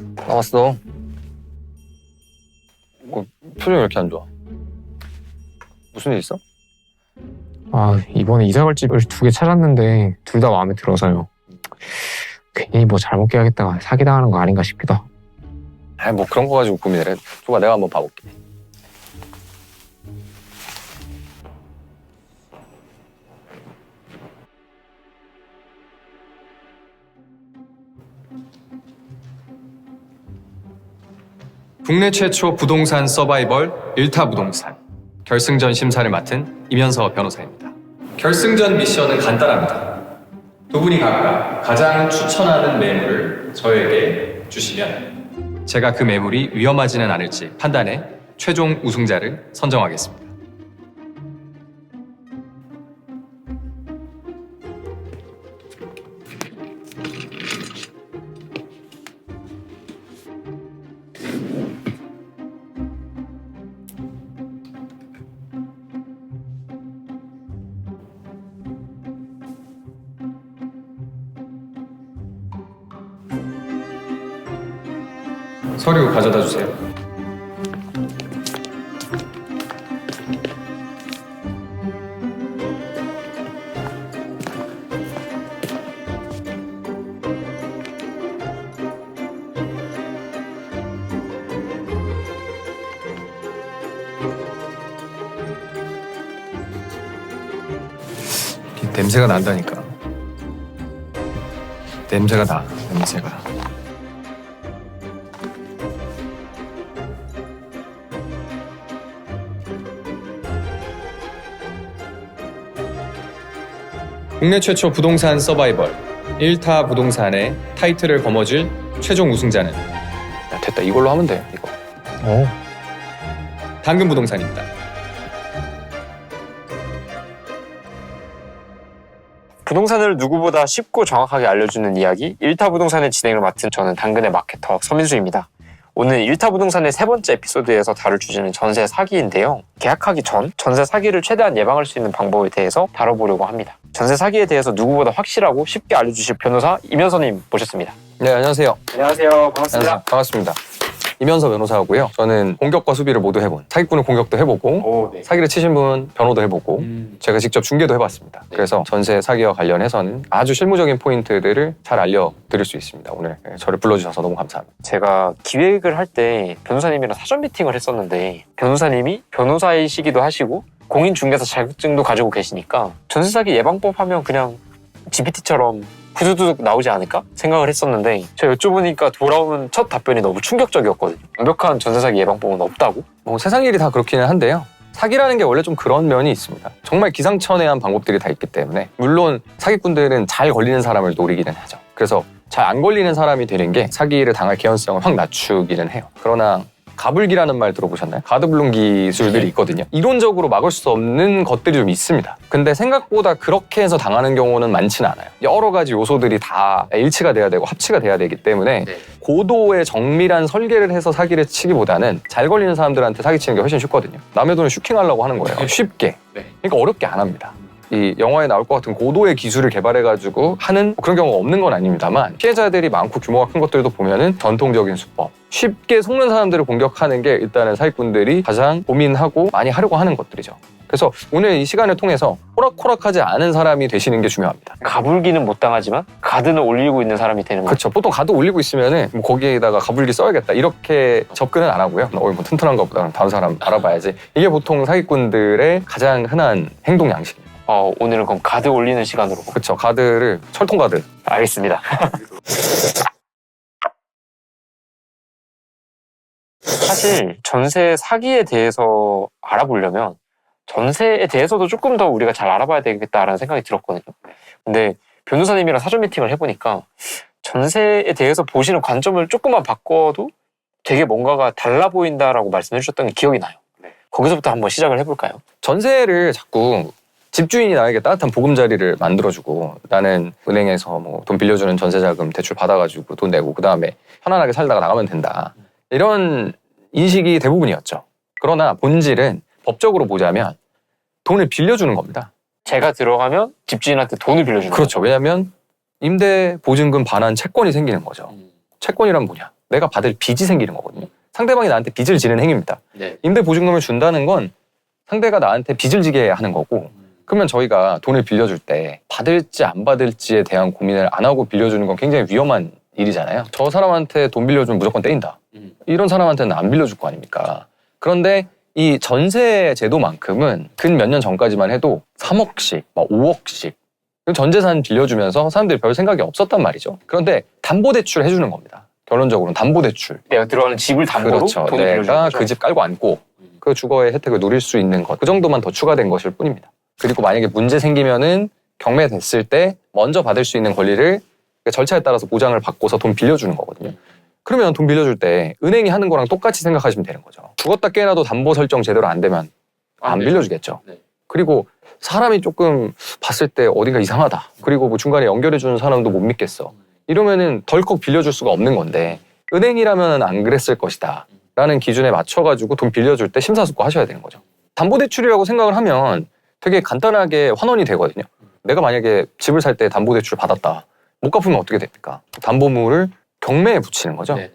나왔어. 표정이 왜 이렇게 안 좋아? 무슨 일 있어? 이번에 이사 갈 집을 2개 찾았는데 둘 다 마음에 들어서요. 괜히 뭐 잘못 계약했다가 사기당하는 거 아닌가 싶기도 하고. 뭐 그런 거 가지고 고민을 해. 줘봐, 내가 한번 봐볼게. 국내 최초 부동산 서바이벌 1타 부동산 결승전 심사를 맡은 이면서 변호사입니다. 결승전 미션은 간단합니다. 두 분이 각각 가장 추천하는 매물을 저에게 주시면 제가 그 매물이 위험하지는 않을지 판단해 최종 우승자를 선정하겠습니다. 서류 가져다 주세요. 냄새가 난다니까. 냄새가 나, 냄새가. 국내 최초 부동산 서바이벌 1타 부동산의 타이틀을 거머쥘 최종 우승자는 야, 됐다. 이걸로 하면 돼, 이거. 당근 부동산입니다. 부동산을 누구보다 쉽고 정확하게 알려주는 이야기 1타 부동산의 진행을 맡은 저는 당근의 마케터 서민수입니다. 오늘 1타 부동산의 3번째 에피소드에서 다룰 주제는 전세 사기인데요. 계약하기 전 전세 사기를 최대한 예방할 수 있는 방법에 대해서 다뤄보려고 합니다. 전세 사기에 대해서 누구보다 확실하고 쉽게 알려주실 변호사 이면서님 모셨습니다. 네, 안녕하세요. 안녕하세요. 반갑습니다. 안녕하세요. 반갑습니다. 이면서 변호사고요. 저는 공격과 수비를 모두 해본, 사기꾼은 공격도 해보고 사기를 치신 분 변호도 해보고 제가 직접 중개도 해봤습니다. 그래서 전세 사기와 관련해서는 아주 실무적인 포인트들을 잘 알려드릴 수 있습니다. 오늘 저를 불러주셔서 너무 감사합니다. 제가 기획을 할 때 변호사님이랑 사전 미팅을 했었는데 변호사님이 변호사이시기도 하시고 공인중개사 자격증도 가지고 계시니까 전세 사기 예방법 하면 그냥 GPT처럼 후두둑 나오지 않을까 생각을 했었는데 제가 여쭤보니까 돌아오는 첫 답변이 너무 충격적이었거든요. 완벽한 전세 사기 예방법은 없다고? 뭐 세상 일이 다 그렇기는 한데요. 사기라는 게 원래 좀 그런 면이 있습니다. 정말 기상천외한 방법들이 다 있기 때문에 물론 사기꾼들은 잘 걸리는 사람을 노리기는 하죠. 그래서 잘 안 걸리는 사람이 되는 게 사기를 당할 개연성을 확 낮추기는 해요. 그러나 가불기라는 말 들어보셨나요? 가드블룸 기술들이 있거든요. 이론적으로 막을 수 없는 것들이 좀 있습니다. 근데 생각보다 그렇게 해서 당하는 경우는 많지는 않아요. 여러 가지 요소들이 다 일치가 돼야 되고 합치가 돼야 되기 때문에 고도의 정밀한 설계를 해서 사기를 치기보다는 잘 걸리는 사람들한테 사기치는 게 훨씬 쉽거든요. 남의 돈을 슈킹하려고 하는 거예요. 쉽게. 그러니까 어렵게 안 합니다. 이 영화에 나올 것 같은 고도의 기술을 개발해가지고 하는 그런 경우가 없는 건 아닙니다만 피해자들이 많고 규모가 큰 것들도 보면은 전통적인 수법, 쉽게 속는 사람들을 공격하는 게 일단은 사기꾼들이 가장 고민하고 많이 하려고 하는 것들이죠. 그래서 오늘 이 시간을 통해서 호락호락하지 않은 사람이 되시는 게 중요합니다. 가불기는 못 당하지만 가드는 올리고 있는 사람이 되는 거죠. 그렇죠. 보통 가드 올리고 있으면은 뭐 거기에다가 가불기 써야겠다 이렇게 접근은 안 하고요. 뭐 튼튼한 것보다 다른 사람 알아봐야지. 이게 보통 사기꾼들의 가장 흔한 행동 양식입니다. 오늘은 그럼 가드 올리는 시간으로. 그렇죠. 가드를 철통 가드. 알겠습니다. 사실 전세 사기에 대해서 알아보려면 전세에 대해서도 조금 더 우리가 잘 알아봐야 되겠다라는 생각이 들었거든요. 근데 변호사님이랑 사전 미팅을 해보니까 전세에 대해서 보시는 관점을 조금만 바꿔도 되게 뭔가가 달라 보인다라고 말씀해 주셨던 게 기억이 나요. 거기서부터 한번 시작을 해볼까요? 전세를 자꾸 집주인이 나에게 따뜻한 보금자리를 만들어주고 나는 은행에서 뭐 돈 빌려주는 전세자금 대출 받아가지고 돈 내고 그 다음에 편안하게 살다가 나가면 된다. 이런 인식이 대부분이었죠. 그러나 본질은 법적으로 보자면 돈을 빌려주는 겁니다. 제가 들어가면 집주인한테 돈을 빌려주는 그렇죠. 왜냐하면 임대 보증금 반환 채권이 생기는 거죠. 채권이란 뭐냐? 내가 받을 빚이 생기는 거거든요. 상대방이 나한테 빚을 지는 행위입니다. 네. 임대보증금을 준다는 건 상대가 나한테 빚을 지게 하는 거고, 그러면 저희가 돈을 빌려줄 때 받을지 안 받을지에 대한 고민을 안 하고 빌려주는 건 굉장히 위험한 일이잖아요. 저 사람한테 돈 빌려주면 무조건 떼인다. 이런 사람한테는 안 빌려줄 거 아닙니까? 그런데 이 전세 제도만큼은 근 몇 년 전까지만 해도 3억씩, 막 5억씩 전 재산 빌려주면서 사람들이 별 생각이 없었단 말이죠. 그런데 담보대출 해주는 겁니다. 결론적으로는 담보대출. 내가 들어가는 집을 담보로 그렇죠. 돈을 빌려주는 내가 거죠. 그 집 깔고 앉고 그 주거의 혜택을 누릴 수 있는 것. 그 정도만 더 추가된 것일 뿐입니다. 그리고 만약에 문제 생기면은 경매됐을 때 먼저 받을 수 있는 권리를 절차에 따라서 보장을 받고서 돈 빌려주는 거거든요. 그러면 돈 빌려줄 때 은행이 하는 거랑 똑같이 생각하시면 되는 거죠. 죽었다 깨어나도 담보 설정 제대로 안 되면 안 빌려주겠죠. 네. 그리고 사람이 조금 봤을 때 어딘가 이상하다. 그리고 뭐 중간에 연결해주는 사람도 못 믿겠어. 이러면은 덜컥 빌려줄 수가 없는 건데 은행이라면 안 그랬을 것이다. 라는 기준에 맞춰가지고 돈 빌려줄 때 심사숙고하셔야 되는 거죠. 담보대출이라고 생각을 하면 되게 간단하게 환원이 되거든요. 내가 만약에 집을 살 때 담보대출 받았다. 못 갚으면 어떻게 됩니까? 담보물을 경매에 붙이는 거죠. 네네.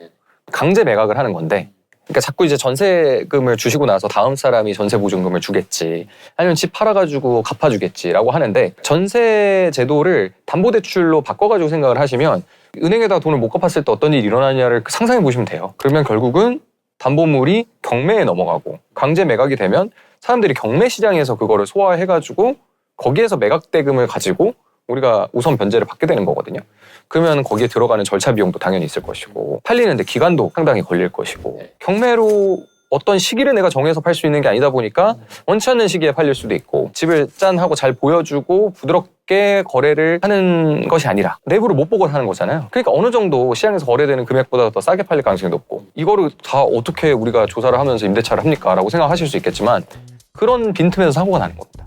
강제 매각을 하는 건데, 그러니까 자꾸 이제 전세금을 주시고 나서 다음 사람이 전세보증금을 주겠지, 아니면 집 팔아가지고 갚아주겠지라고 하는데, 전세 제도를 담보대출로 바꿔가지고 생각을 하시면 은행에다 돈을 못 갚았을 때 어떤 일이 일어나냐를 상상해 보시면 돼요. 그러면 결국은 담보물이 경매에 넘어가고 강제 매각이 되면 사람들이 경매 시장에서 그거를 소화해가지고 거기에서 매각 대금을 가지고 우리가 우선 변제를 받게 되는 거거든요. 그러면 거기에 들어가는 절차 비용도 당연히 있을 것이고 팔리는데 기간도 상당히 걸릴 것이고 경매로 어떤 시기를 내가 정해서 팔 수 있는 게 아니다 보니까 원치 않는 시기에 팔릴 수도 있고 집을 짠 하고 잘 보여주고 부드럽게 거래를 하는 것이 아니라 내부를 못 보고 하는 거잖아요. 그러니까 어느 정도 시장에서 거래되는 금액보다 더 싸게 팔릴 가능성이 높고 이거를 다 어떻게 우리가 조사를 하면서 임대차를 합니까? 라고 생각하실 수 있겠지만 그런 빈틈에서 사고가 나는 겁니다.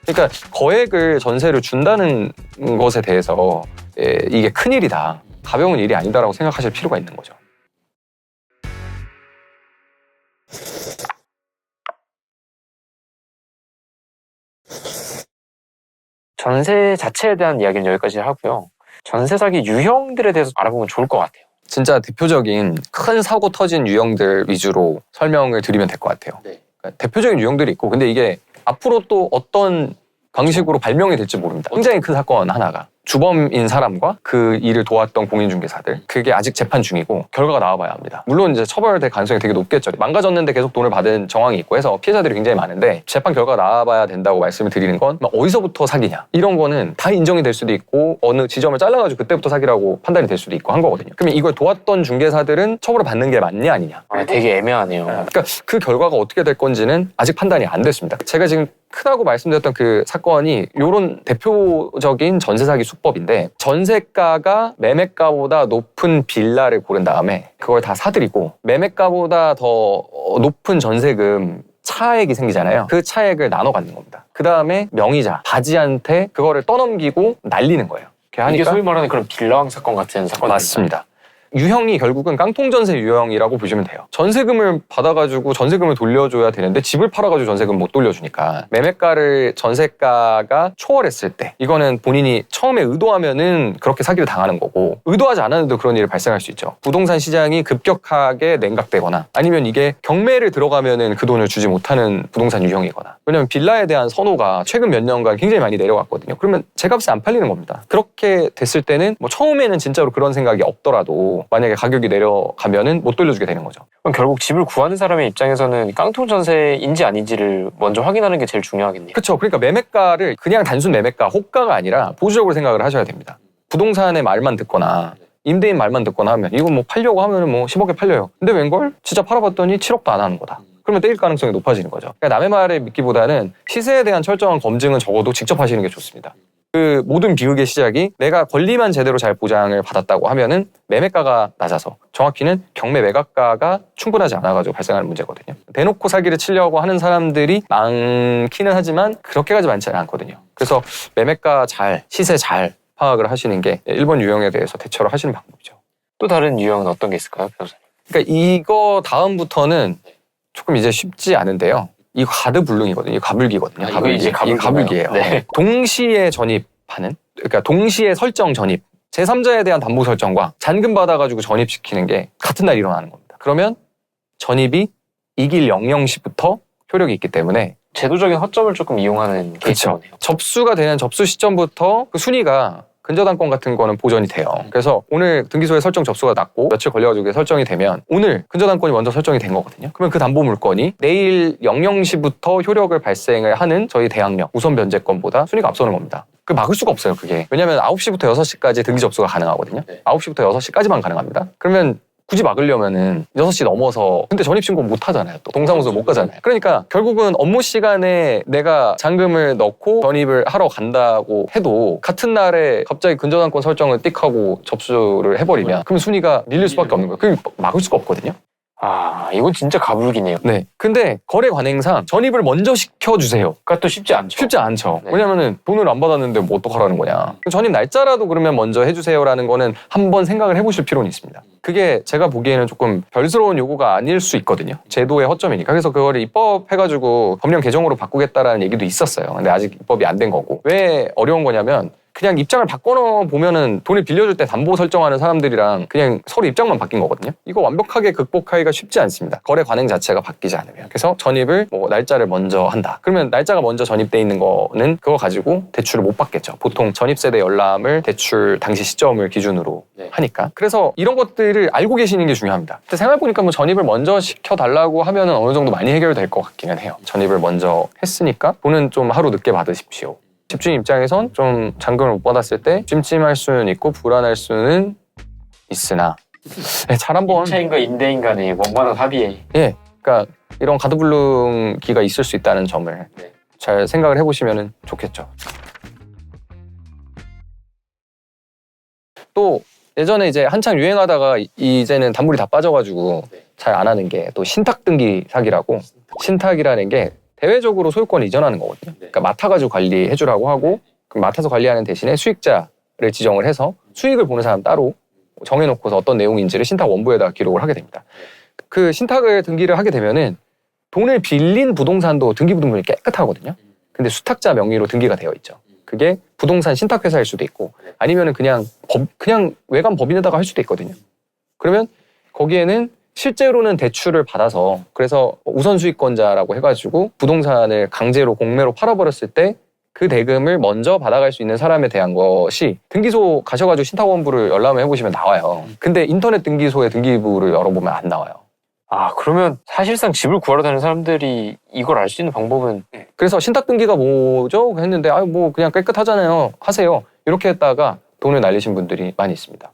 그러니까 거액을 전세를 준다는 것에 대해서 이게 큰일이다, 가벼운 일이 아니다라고 생각하실 필요가 있는 거죠. 전세 자체에 대한 이야기는 여기까지 하고요. 전세 사기 유형들에 대해서 알아보면 좋을 것 같아요. 진짜 대표적인 큰 사고 터진 유형들 위주로 설명을 드리면 될 것 같아요. 네. 그러니까 대표적인 유형들이 있고 근데 이게 앞으로 또 어떤 방식으로 발명이 될지 모릅니다. 굉장히 큰 사건 하나가 주범인 사람과 그 일을 도왔던 공인중개사들, 그게 아직 재판 중이고 결과가 나와봐야 합니다. 물론 이제 처벌될 가능성이 되게 높겠죠. 망가졌는데 계속 돈을 받은 정황이 있고 해서 피해자들이 굉장히 많은데 재판 결과가 나와봐야 된다고 말씀을 드리는 건 어디서부터 사기냐 이런 거는 다 인정이 될 수도 있고 어느 지점을 잘라가지고 그때부터 사기라고 판단이 될 수도 있고 한 거거든요. 그러면 이걸 도왔던 중개사들은 처벌을 받는 게 맞냐 아니냐. 되게 애매하네요. 그러니까 그 결과가 어떻게 될 건지는 아직 판단이 안 됐습니다. 제가 지금 크다고 말씀드렸던 그 사건이 이런 대표적인 전세 사기 수법인데 전세가가 매매가보다 높은 빌라를 고른 다음에 그걸 다 사들이고 매매가보다 더 높은 전세금 차액이 생기잖아요. 그 차액을 나눠 갖는 겁니다. 그 다음에 명의자, 바지한테 그거를 떠넘기고 날리는 거예요. 이게 하니까 소위 말하는 그런 빌라왕 사건 같은 사건 맞습니다. 유형이 결국은 깡통전세 유형이라고 보시면 돼요. 전세금을 받아가지고 전세금을 돌려줘야 되는데 집을 팔아가지고 전세금 못 돌려주니까 매매가를 전세가가 초월했을 때 이거는 본인이 처음에 의도하면은 그렇게 사기를 당하는 거고 의도하지 않았는데도 그런 일이 발생할 수 있죠. 부동산 시장이 급격하게 냉각되거나 아니면 이게 경매를 들어가면은 그 돈을 주지 못하는 부동산 유형이거나 왜냐면 빌라에 대한 선호가 최근 몇 년간 굉장히 많이 내려갔거든요. 그러면 제값이 안 팔리는 겁니다. 그렇게 됐을 때는 뭐 처음에는 진짜로 그런 생각이 없더라도 만약에 가격이 내려가면은 못 돌려주게 되는 거죠. 그럼 결국 집을 구하는 사람의 입장에서는 깡통 전세인지 아닌지를 먼저 확인하는 게 제일 중요하겠네요. 그렇죠. 그러니까 매매가를 그냥 단순 매매가, 호가가 아니라 보수적으로 생각을 하셔야 됩니다. 부동산의 말만 듣거나 임대인 말만 듣거나 하면 이거 뭐 팔려고 하면은 뭐 10억에 팔려요. 근데 웬걸? 진짜 팔아봤더니 7억도 안 하는 거다. 그러면 떼일 가능성이 높아지는 거죠. 그러니까 남의 말을 믿기보다는 시세에 대한 철저한 검증은 적어도 직접 하시는 게 좋습니다. 그 모든 비극의 시작이 내가 권리만 제대로 잘 보장을 받았다고 하면은 매매가가 낮아서 정확히는 경매 매각가가 충분하지 않아가지고 발생하는 문제거든요. 대놓고 사기를 치려고 하는 사람들이 많기는 하지만 그렇게까지 많지는 않거든요. 그래서 매매가 잘, 시세 잘 파악을 하시는 게 1번 유형에 대해서 대처를 하시는 방법이죠. 또 다른 유형은 어떤 게 있을까요, 변호사님? 그러니까 이거 다음부터는 조금 이제 쉽지 않은데요. 이 가드불능이거든요. 이 가불기거든요. 이거 이제 가불기예요. 가불기예요. 네. 동시에 전입하는, 그러니까 동시에 설정 전입. 제3자에 대한 담보 설정과 잔금 받아가지고 전입시키는 게 같은 날 일어나는 겁니다. 그러면 전입이 이길 00시부터 효력이 있기 때문에 제도적인 허점을 조금 이용하는 그쵸. 케이스네요. 접수가 되는 접수 시점부터 그 순위가 근저당권 같은 거는 보전이 돼요. 그래서 오늘 등기소에 설정 접수가 났고 며칠 걸려가지고 그게 설정이 되면 오늘 근저당권이 먼저 설정이 된 거거든요. 그러면 그 담보 물건이 내일 00시부터 효력을 발생을 하는 저희 대항력 우선 변제권보다 순위가 앞서는 겁니다. 그 막을 수가 없어요, 그게. 왜냐면 9시부터 6시까지 등기 접수가 가능하거든요. 9시부터 6시까지만 가능합니다. 그러면 굳이 막으려면은 6시 넘어서 근데 전입신고 못 하잖아요. 또 동사무소 못 가잖아요. 그러니까 결국은 업무 시간에 내가 잔금을 넣고 전입을 하러 간다고 해도 같은 날에 갑자기 근저당권 설정을 띡 하고 접수를 해버리면 그럼 순위가 밀릴 수밖에 없는 거예요. 그게 막을 수가 없거든요. 아, 이건 진짜 가불기네요. 네. 근데 거래 관행상 전입을 먼저 시켜주세요. 그러니까 또 쉽지 않죠. 쉽지 않죠. 네. 왜냐면은 돈을 안 받았는데 뭐 어떡하라는 거냐. 전입 날짜라도 그러면 먼저 해주세요라는 거는 한번 생각을 해보실 필요는 있습니다. 그게 제가 보기에는 조금 별스러운 요구가 아닐 수 있거든요. 제도의 허점이니까. 그래서 그거를 입법해가지고 법령 개정으로 바꾸겠다라는 얘기도 있었어요. 근데 아직 입법이 안 된 거고. 왜 어려운 거냐면 그냥 입장을 바꿔 보면은 돈을 빌려줄 때 담보 설정하는 사람들이랑 그냥 서로 입장만 바뀐 거거든요. 이거 완벽하게 극복하기가 쉽지 않습니다. 거래 관행 자체가 바뀌지 않으면. 그래서 전입을 뭐 날짜를 먼저 한다. 그러면 날짜가 먼저 전입돼 있는 거는 그거 가지고 대출을 못 받겠죠. 보통 전입세대 열람을 대출 당시 시점을 기준으로 하니까. 그래서 이런 것들을 알고 계시는 게 중요합니다. 근데 생각해보니까 뭐 전입을 먼저 시켜달라고 하면은 어느 정도 많이 해결될 것 같기는 해요. 전입을 먼저 했으니까 돈은 좀 하루 늦게 받으십시오. 집주인 입장에선 좀 잔금을 못 받았을 때 찜찜할 수는 있고 불안할 수는 있으나 잘 한번 임차인과 임대인 간의 원만한 합의에 그러니까 이런 가드불능기가 있을 수 있다는 점을 잘 생각을 해보시면 좋겠죠. 또 예전에 이제 한창 유행하다가 이제는 단물이 다 빠져가지고 잘 안 하는 게 또 신탁등기 사기라고 신탁이라는 게 대외적으로 소유권을 이전하는 거거든요. 그러니까 맡아가지고 관리해주라고 하고 그럼 맡아서 관리하는 대신에 수익자를 지정을 해서 수익을 보는 사람 따로 정해놓고서 어떤 내용인지를 신탁 원부에다 기록을 하게 됩니다. 그 신탁을 등기를 하게 되면은 돈을 빌린 부동산도 등기부등본이 깨끗하거든요. 근데 수탁자 명의로 등기가 되어 있죠. 그게 부동산 신탁회사일 수도 있고 아니면은 그냥 외관 법인에다가 할 수도 있거든요. 그러면 거기에는 실제로는 대출을 받아서 그래서 우선 수익권자라고 해가지고 부동산을 강제로 공매로 팔아버렸을 때 그 대금을 먼저 받아갈 수 있는 사람에 대한 것이 등기소 가셔가지고 신탁원부를 열람을 해보시면 나와요. 근데 인터넷 등기소의 등기부를 열어보면 안 나와요. 아, 그러면 사실상 집을 구하러 다니는 사람들이 이걸 알 수 있는 방법은 그래서 신탁 등기가 뭐죠? 했는데 뭐 그냥 깨끗하잖아요. 하세요. 이렇게 했다가 돈을 날리신 분들이 많이 있습니다.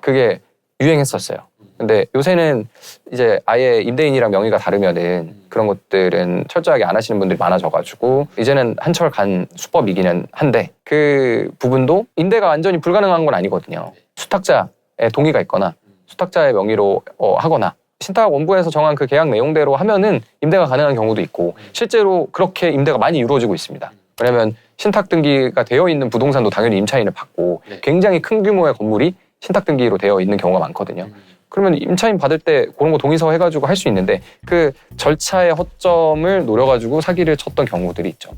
그게 유행했었어요. 근데 요새는 이제 아예 임대인이랑 명의가 다르면은 그런 것들은 철저하게 안 하시는 분들이 많아져가지고 이제는 한철 간 수법이기는 한데 그 부분도 임대가 완전히 불가능한 건 아니거든요. 수탁자의 동의가 있거나 수탁자의 명의로 하거나 신탁 원부에서 정한 그 계약 내용대로 하면은 임대가 가능한 경우도 있고 실제로 그렇게 임대가 많이 이루어지고 있습니다. 왜냐면 신탁 등기가 되어 있는 부동산도 당연히 임차인을 받고 굉장히 큰 규모의 건물이 신탁 등기로 되어 있는 경우가 많거든요. 그러면 임차인 받을 때 그런 거 동의서 해가지고 할 수 있는데 그 절차의 허점을 노려가지고 사기를 쳤던 경우들이 있죠.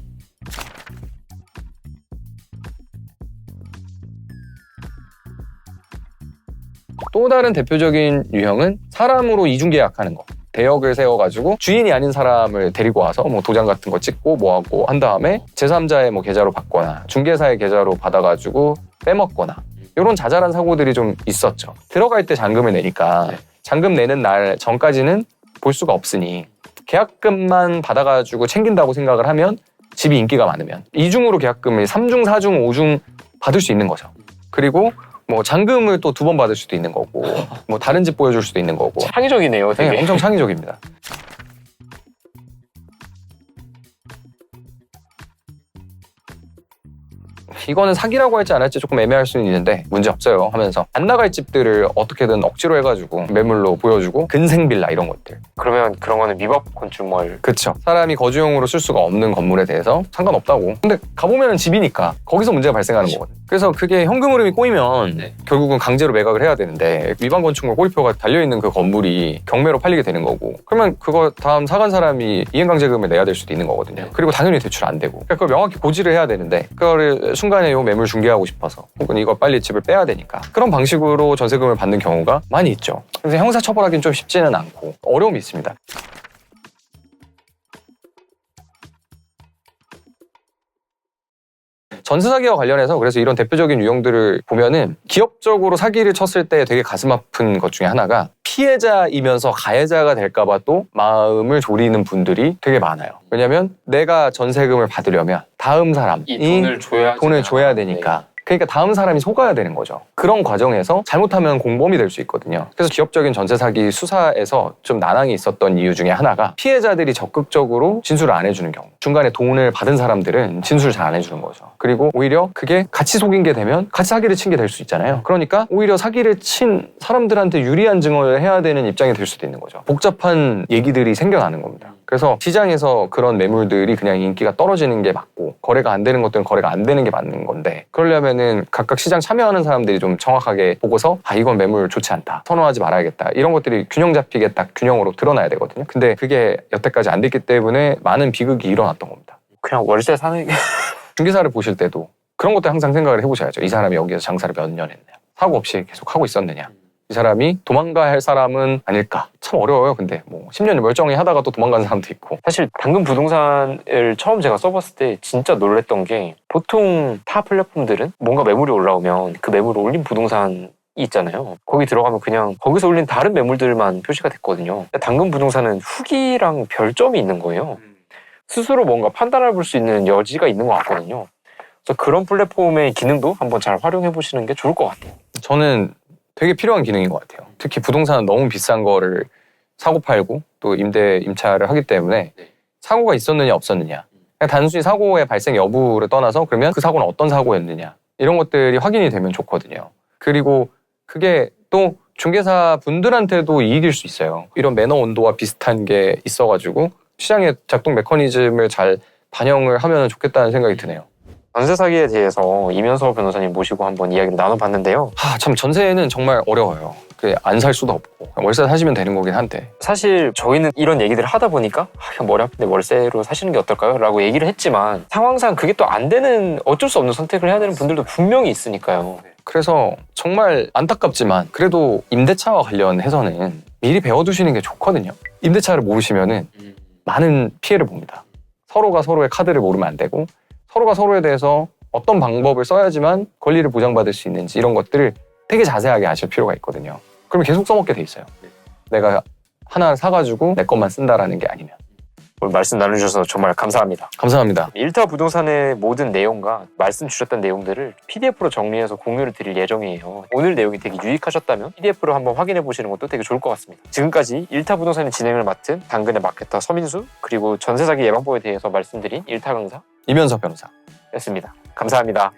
또 다른 대표적인 유형은 사람으로 이중계약하는 거. 대역을 세워가지고 주인이 아닌 사람을 데리고 와서 뭐 도장 같은 거 찍고 뭐하고 한 다음에 제3자의 뭐 계좌로 받거나 중개사의 계좌로 받아가지고 빼먹거나 이런 자잘한 사고들이 좀 있었죠. 들어갈 때 잔금을 내니까 잔금 내는 날 전까지는 볼 수가 없으니 계약금만 받아가지고 챙긴다고 생각을 하면 집이 인기가 많으면 2중으로 계약금을 3중, 4중, 5중 받을 수 있는 거죠. 그리고 뭐 잔금을 또 2번 받을 수도 있는 거고 뭐 다른 집 보여줄 수도 있는 거고 창의적이네요, 되게. 네, 엄청 창의적입니다. 이거는 사기라고 할지 안 할지 조금 애매할 수는 있는데 문제 없어요 하면서 안 나갈 집들을 어떻게든 억지로 해가지고 매물로 보여주고 근생빌라 이런 것들. 그러면 그런 거는 미법 건축물. 그쵸. 사람이 거주용으로 쓸 수가 없는 건물에 대해서 상관없다고. 근데 가보면 집이니까 거기서 문제가 발생하는 거거든요. 그래서 그게 현금 흐름이 꼬이면 결국은 강제로 매각을 해야 되는데 위반 건축물 꼬리표가 달려있는 그 건물이 경매로 팔리게 되는 거고 그러면 그거 다음 사간 사람이 이행강제금을 내야 될 수도 있는 거거든요. 그리고 당연히 대출 안 되고 그러니까 그걸 명확히 고지를 해야 되는데 그거를 순간 중간에 요 매물 중개하고 싶어서 혹은 이거 빨리 집을 빼야 되니까 그런 방식으로 전세금을 받는 경우가 많이 있죠. 그래서 형사처벌하기는 좀 쉽지는 않고 어려움이 있습니다. 전세 사기와 관련해서 그래서 이런 대표적인 유형들을 보면은 기업적으로 사기를 쳤을 때 되게 가슴 아픈 것 중에 하나가 피해자이면서 가해자가 될까봐 또 마음을 졸이는 분들이 되게 많아요. 왜냐면 내가 전세금을 받으려면 다음 사람이 돈을 줘야 되니까. 그러니까 다음 사람이 속아야 되는 거죠. 그런 과정에서 잘못하면 공범이 될 수 있거든요. 그래서 기업적인 전세 사기 수사에서 좀 난항이 있었던 이유 중에 하나가 피해자들이 적극적으로 진술을 안 해주는 경우. 중간에 돈을 받은 사람들은 진술을 잘 안 해주는 거죠. 그리고 오히려 그게 같이 속인 게 되면 같이 사기를 친 게 될 수 있잖아요. 그러니까 오히려 사기를 친 사람들한테 유리한 증언을 해야 되는 입장이 될 수도 있는 거죠. 복잡한 얘기들이 생겨나는 겁니다. 그래서 시장에서 그런 매물들이 그냥 인기가 떨어지는 게 맞고 거래가 안 되는 것들은 거래가 안 되는 게 맞는 건데 그러려면은 각각 시장 참여하는 사람들이 좀 정확하게 보고서 이건 매물 좋지 않다. 선호하지 말아야겠다. 이런 것들이 균형 잡히게 딱 균형으로 드러나야 되거든요. 근데 그게 여태까지 안 됐기 때문에 많은 비극이 일어났던 겁니다. 그냥 월세 사는 게 중개사를 보실 때도 그런 것도 항상 생각을 해보셔야죠. 이 사람이 여기서 장사를 몇 년 했냐. 사고 없이 계속 하고 있었느냐. 이 사람이 도망가야 할 사람은 아닐까. 참 어려워요. 근데 뭐 10년 멀쩡히 하다가 또 도망가는 사람도 있고. 사실 당근 부동산을 처음 제가 써봤을 때 진짜 놀랬던 게 보통 타 플랫폼들은 뭔가 매물이 올라오면 그 매물을 올린 부동산이 있잖아요. 거기 들어가면 그냥 거기서 올린 다른 매물들만 표시가 됐거든요. 당근 부동산은 후기랑 별점이 있는 거예요. 스스로 뭔가 판단해 볼 수 있는 여지가 있는 것 같거든요. 그래서 그런 플랫폼의 기능도 한번 잘 활용해 보시는 게 좋을 것 같아요. 저는 되게 필요한 기능인 것 같아요. 특히 부동산은 너무 비싼 거를 사고 팔고 또 임차를 하기 때문에 사고가 있었느냐 없었느냐 그냥 단순히 사고의 발생 여부를 떠나서 그러면 그 사고는 어떤 사고였느냐 이런 것들이 확인이 되면 좋거든요. 그리고 그게 또 중개사 분들한테도 이익일 수 있어요. 이런 매너 온도와 비슷한 게 있어가지고 시장의 작동 메커니즘을 잘 반영을 하면 좋겠다는 생각이 드네요. 전세 사기에 대해서 이면서 변호사님 모시고 한번 이야기를 나눠봤는데요. 참 전세는 정말 어려워요. 안 살 수도 없고 월세 사시면 되는 거긴 한데 사실 저희는 이런 얘기들을 하다 보니까 그냥 머리 아픈데 월세로 사시는 게 어떨까요? 라고 얘기를 했지만 상황상 그게 또 안 되는 어쩔 수 없는 선택을 해야 되는 분들도 분명히 있으니까요. 그래서 정말 안타깝지만 그래도 임대차와 관련해서는 미리 배워두시는 게 좋거든요. 임대차를 모르시면은 많은 피해를 봅니다. 서로가 서로의 카드를 모르면 안 되고 서로가 서로에 대해서 어떤 방법을 써야지만 권리를 보장받을 수 있는지 이런 것들을 되게 자세하게 아실 필요가 있거든요. 그러면 계속 써먹게 돼 있어요. 내가 하나 사가지고 내 것만 쓴다라는 게 아니면. 오늘 말씀 나눠주셔서 정말 감사합니다. 감사합니다. 일타 부동산의 모든 내용과 말씀 주셨던 내용들을 PDF로 정리해서 공유를 드릴 예정이에요. 오늘 내용이 되게 유익하셨다면 PDF로 한번 확인해 보시는 것도 되게 좋을 것 같습니다. 지금까지 일타 부동산의 진행을 맡은 당근의 마케터 서민수 그리고 전세 사기 예방법에 대해서 말씀드린 일타 강사 이면서 변호사 였습니다. 감사합니다.